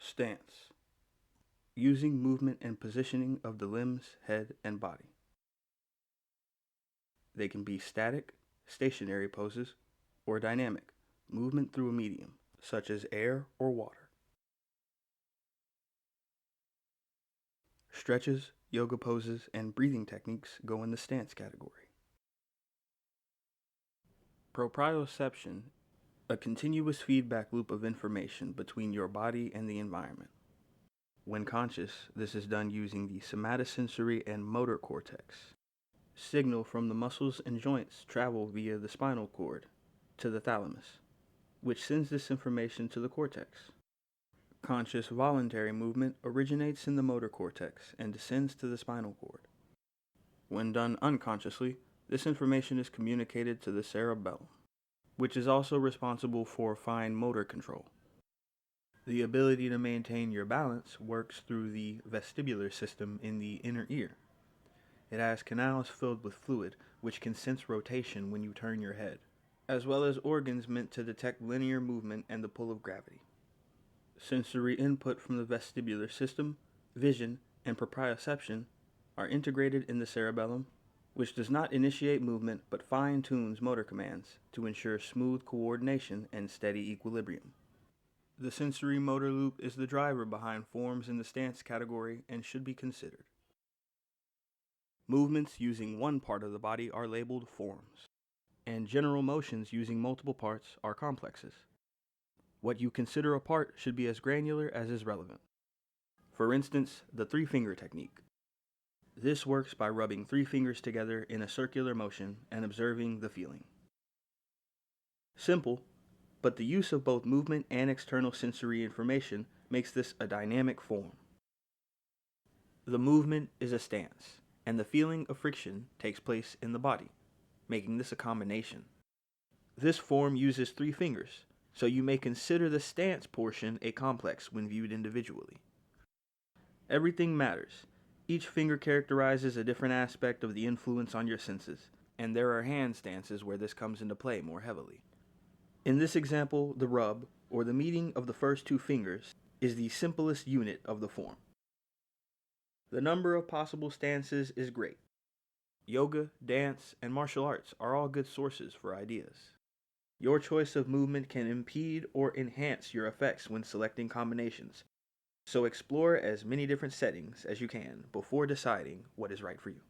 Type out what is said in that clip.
Stance. Using movement and positioning of the limbs, head, and body. They can be static, stationary poses, or dynamic, movement through a medium, such as air or water. Stretches, yoga poses, and breathing techniques go in the stance category. Proprioception, a continuous feedback loop of information between your body and the environment. When conscious, this is done using the somatosensory and motor cortex. Signal from the muscles and joints travel via the spinal cord to the thalamus, which sends this information to the cortex. Conscious voluntary movement originates in the motor cortex and descends to the spinal cord. When done unconsciously, this information is communicated to the cerebellum, which is also responsible for fine motor control. The ability to maintain your balance works through the vestibular system in the inner ear. It has canals filled with fluid, which can sense rotation when you turn your head, as well as organs meant to detect linear movement and the pull of gravity. Sensory input from the vestibular system, vision, and proprioception are integrated in the cerebellum, which does not initiate movement but fine-tunes motor commands to ensure smooth coordination and steady equilibrium. The sensory motor loop is the driver behind forms in the stance category and should be considered. Movements using one part of the body are labeled forms, and general motions using multiple parts are complexes. What you consider a part should be as granular as is relevant. For instance, the three-finger technique. This works by rubbing three fingers together in a circular motion and observing the feeling. Simple, but the use of both movement and external sensory information makes this a dynamic form. The movement is a stance, and the feeling of friction takes place in the body, making this a combination. This form uses three fingers, so you may consider the stance portion a complex when viewed individually. Everything matters. Each finger characterizes a different aspect of the influence on your senses, and there are hand stances where this comes into play more heavily. In this example, the rub, or the meeting of the first two fingers, is the simplest unit of the form. The number of possible stances is great. Yoga, dance, and martial arts are all good sources for ideas. Your choice of movement can impede or enhance your effects when selecting combinations, so explore as many different settings as you can before deciding what is right for you.